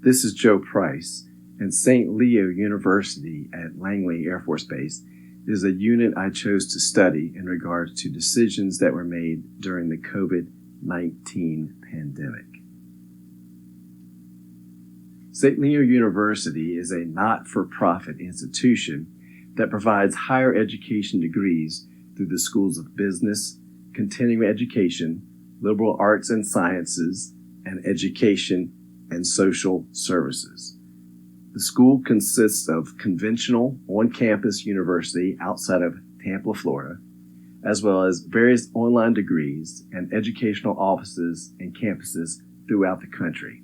This is Joe Price, and St. Leo University at Langley Air Force Base is a unit I chose to study in regards to decisions that were made during the COVID-19 pandemic. St. Leo University is a not-for-profit institution that provides higher education degrees through the schools of business, continuing education, liberal arts and sciences, and education and social services. The school consists of conventional on-campus university outside of Tampa, Florida, as well as various online degrees and educational offices and campuses throughout the country.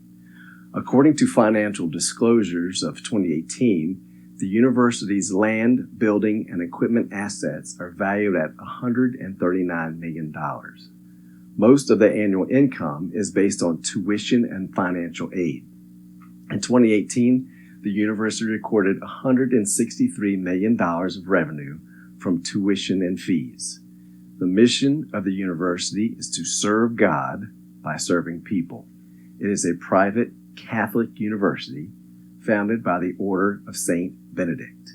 According to financial disclosures of 2018, the university's land, building, and equipment assets are valued at $139 million. Most of the annual income is based on tuition and financial aid. In 2018, the university recorded $163 million of revenue from tuition and fees. The mission of the university is to serve God by serving people. It is a private Catholic university founded by the Order of St. Benedict.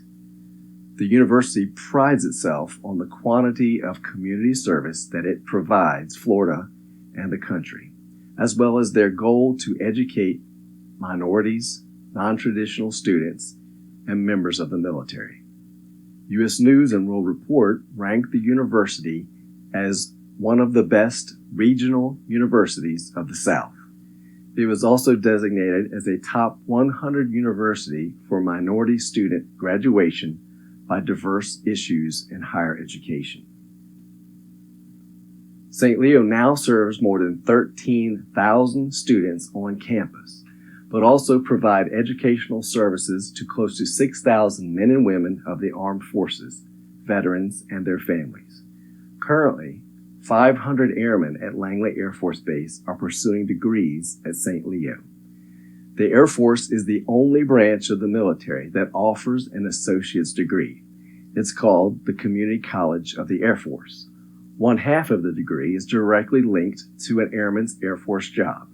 The university prides itself on the quantity of community service that it provides Florida and the country, as well as their goal to educate minorities, non-traditional students, and members of the military. U.S. News and World Report ranked the university as one of the best regional universities of the South. It was also designated as a top 100 university for minority student graduation by diverse issues in higher education. St. Leo now serves more than 13,000 students on campus, but also provide educational services to close to 6,000 men and women of the armed forces, veterans, and their families. Currently, 500 airmen at Langley Air Force Base are pursuing degrees at St. Leo. The Air Force is the only branch of the military that offers an associate's degree. It's called the Community College of the Air Force. One half of the degree is directly linked to an airman's Air Force job.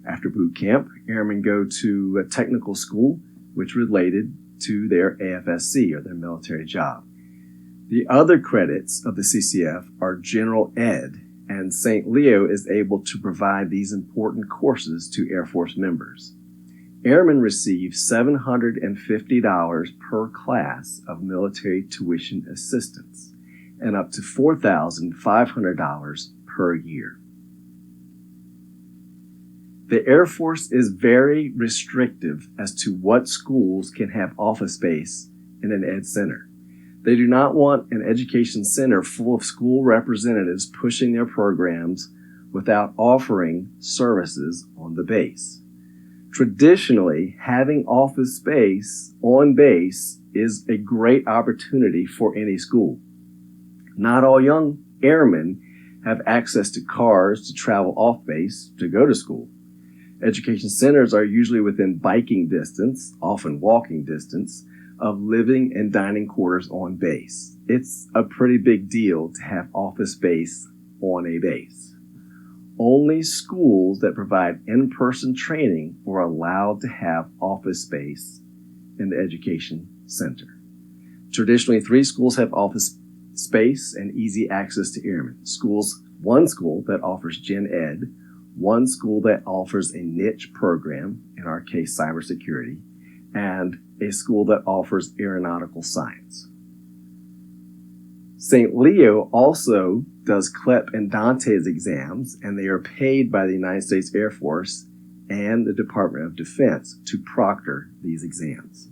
After boot camp, airmen go to a technical school, which related to their AFSC, or their military job. The other credits of the CCF are general ed, and St. Leo is able to provide these important courses to Air Force members. Airmen receive $750 per class of military tuition assistance and up to $4,500 per year. The Air Force is very restrictive as to what schools can have office space in an ed center. They do not want an education center full of school representatives pushing their programs without offering services on the base. Traditionally, having office space on base is a great opportunity for any school. Not all young airmen have access to cars to travel off base to go to school. Education centers are usually within biking distance, often walking distance, of living and dining quarters on base. It's a pretty big deal to have office space on a base. Only schools that provide in-person training are allowed to have office space in the education center. Traditionally, 3 schools have office space and easy access to airmen. One school that offers gen ed, one school that offers a niche program, in our case cybersecurity, and a school that offers aeronautical science. St. Leo also does CLEP and Dante's exams, and they are paid by the United States Air Force and the Department of Defense to proctor these exams.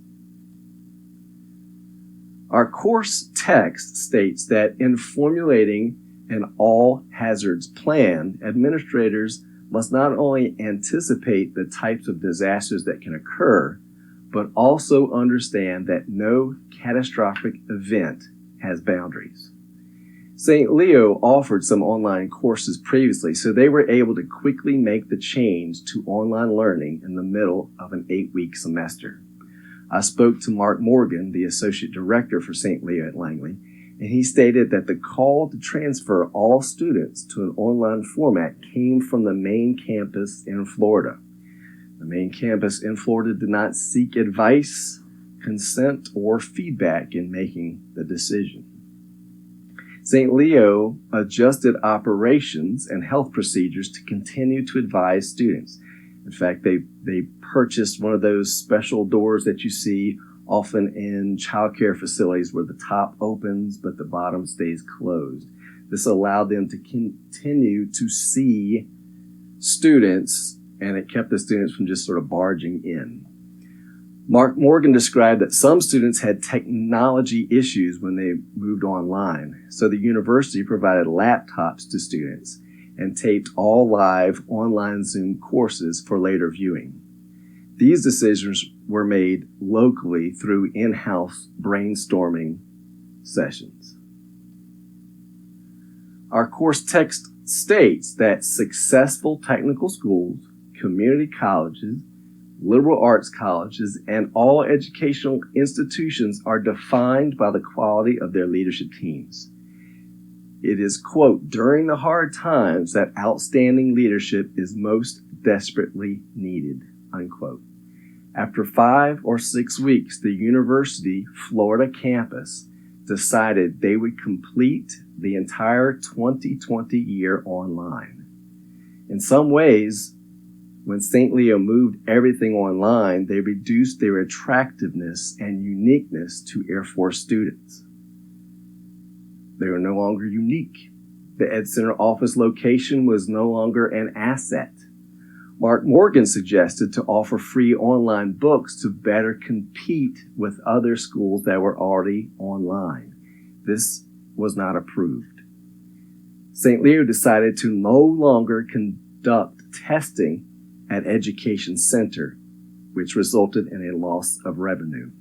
Our course text states that in formulating an all-hazards plan, administrators must not only anticipate the types of disasters that can occur, but also understand that no catastrophic event has boundaries. St. Leo offered some online courses previously, so they were able to quickly make the change to online learning in the middle of an 8-week semester. I spoke to Mark Morgan, the Associate Director for St. Leo at Langley, and he stated that the call to transfer all students to an online format came from the main campus in Florida. The main campus in Florida did not seek advice, consent, or feedback in making the decision. St. Leo adjusted operations and health procedures to continue to advise students. In fact, they purchased one of those special doors that you see often in childcare facilities where the top opens but the bottom stays closed. This allowed them to continue to see students, and it kept the students from just sort of barging in. Mark Morgan described that some students had technology issues when they moved online, so the university provided laptops to students and taped all live online Zoom courses for later viewing. These decisions were made locally through in-house brainstorming sessions. Our course text states that successful technical schools, community colleges, liberal arts colleges, and all educational institutions are defined by the quality of their leadership teams. It is, quote, during the hard times that outstanding leadership is most desperately needed, unquote. After 5 or 6 weeks, the University Florida campus decided they would complete the entire 2020 year online. In some ways, when St. Leo moved everything online, they reduced their attractiveness and uniqueness to Air Force students. They were no longer unique. The Ed Center office location was no longer an asset. Mark Morgan suggested to offer free online books to better compete with other schools that were already online. This was not approved. St. Leo decided to no longer conduct testing at Education Center, which resulted in a loss of revenue.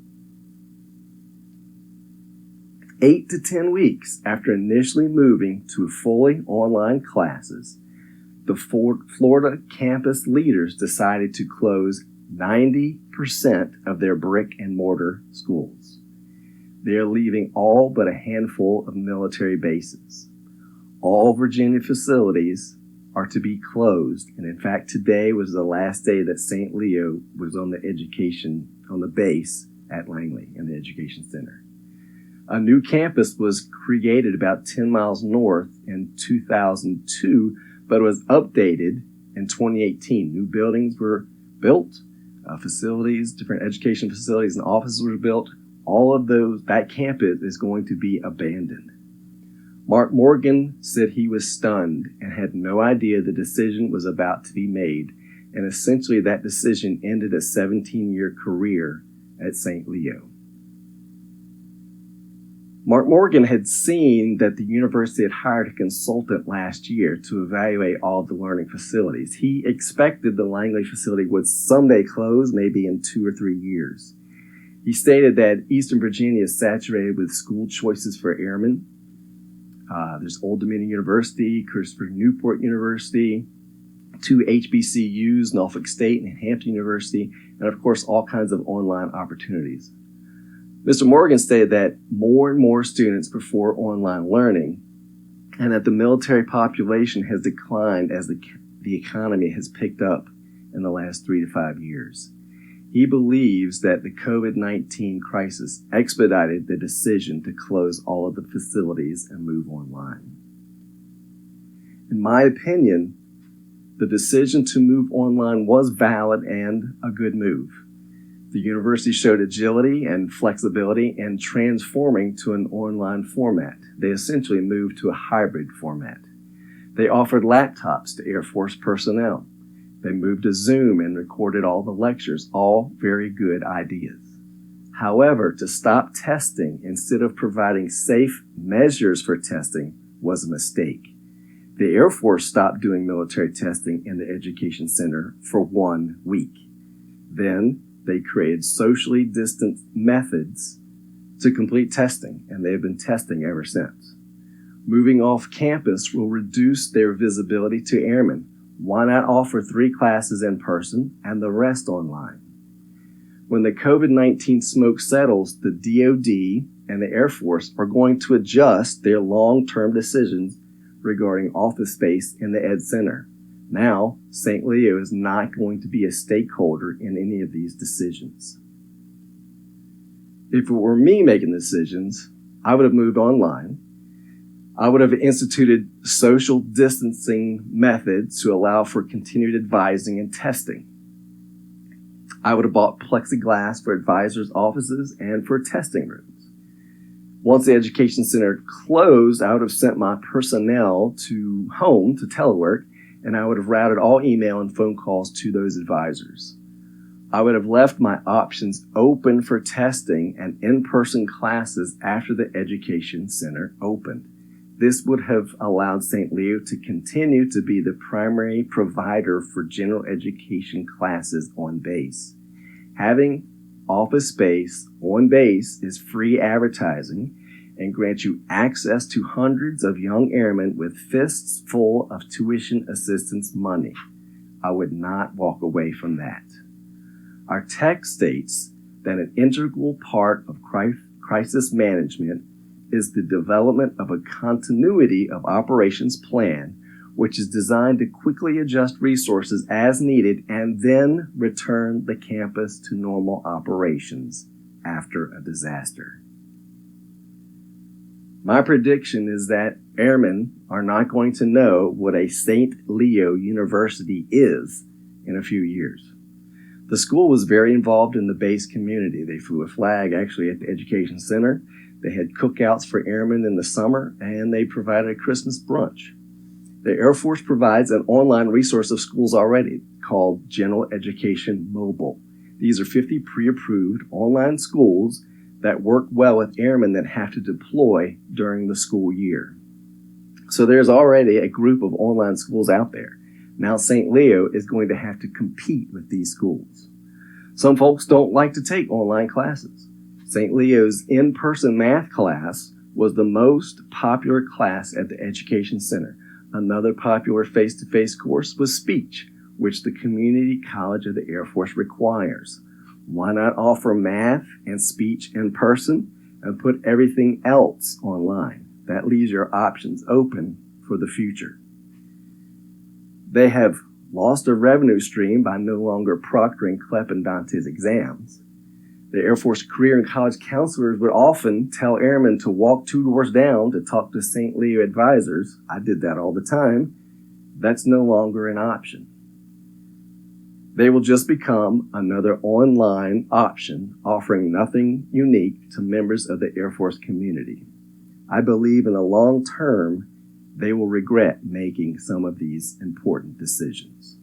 8 to 10 weeks after initially moving to fully online classes, the Florida campus leaders decided to close 90% of their brick and mortar schools. They are leaving all but a handful of military bases. All Virginia facilities are to be closed, and in fact today was the last day that St. Leo was on the base at Langley in the Education Center. A new campus was created about 10 miles north in 2002, but it was updated in 2018. New buildings were built, facilities, different education facilities and offices were built. All of that campus is going to be abandoned. Mark Morgan said he was stunned and had no idea the decision was about to be made, and essentially that decision ended a 17-year career at St. Leo. Mark Morgan had seen that the university had hired a consultant last year to evaluate all of the learning facilities. He expected the Langley facility would someday close, maybe in 2 or 3 years. He stated that Eastern Virginia is saturated with school choices for airmen. There's Old Dominion University, Christopher Newport University, 2 HBCUs, Norfolk State and Hampton University, and of course all kinds of online opportunities. Mr. Morgan stated that more and more students prefer online learning and that the military population has declined as the economy has picked up in the last 3 to 5 years. He believes that the COVID-19 crisis expedited the decision to close all of the facilities and move online. In my opinion, the decision to move online was valid and a good move. The university showed agility and flexibility in transforming to an online format. They essentially moved to a hybrid format. They offered laptops to Air Force personnel. They moved to Zoom and recorded all the lectures, all very good ideas. However, to stop testing instead of providing safe measures for testing was a mistake. The Air Force stopped doing military testing in the Education Center for 1 week. Then they created socially distant methods to complete testing, and they have been testing ever since. Moving off campus will reduce their visibility to airmen. Why not offer 3 classes in person and the rest online? When the COVID-19 smoke settles, the DoD and the Air Force are going to adjust their long-term decisions regarding office space in the Ed Center. Now, St. Leo is not going to be a stakeholder in any of these decisions. If it were me making decisions, I would have moved online. I would have instituted social distancing methods to allow for continued advising and testing. I would have bought plexiglass for advisors' offices and for testing rooms. Once the education center closed, I would have sent my personnel to home to telework, and I would have routed all email and phone calls to those advisors. I would have left my options open for testing and in-person classes after the education center opened. This would have allowed St. Leo to continue to be the primary provider for general education classes on base. Having office space on base is free advertising and grants you access to hundreds of young airmen with fists full of tuition assistance money. I would not walk away from that. Our text states that an integral part of crisis management is the development of a continuity of operations plan, which is designed to quickly adjust resources as needed and then return the campus to normal operations after a disaster. My prediction is that airmen are not going to know what a St. Leo University is in a few years. The school was very involved in the base community. They flew a flag actually at the education center. They had cookouts for airmen in the summer, and they provided a Christmas brunch. The Air Force provides an online resource of schools already called General Education Mobile. These are 50 pre-approved online schools that work well with airmen that have to deploy during the school year. So there's already a group of online schools out there. Now St. Leo is going to have to compete with these schools. Some folks don't like to take online classes. St. Leo's in-person math class was the most popular class at the Education Center. Another popular face-to-face course was speech, which the Community College of the Air Force requires. Why not offer math and speech in person and put everything else online? That leaves your options open for the future. They have lost a revenue stream by no longer proctoring CLEP and Dantes exams. The Air Force career and college counselors would often tell airmen to walk 2 doors down to talk to St. Leo advisors. I did that all the time. That's no longer an option. They will just become another online option, offering nothing unique to members of the Air Force community. I believe in the long term, they will regret making some of these important decisions.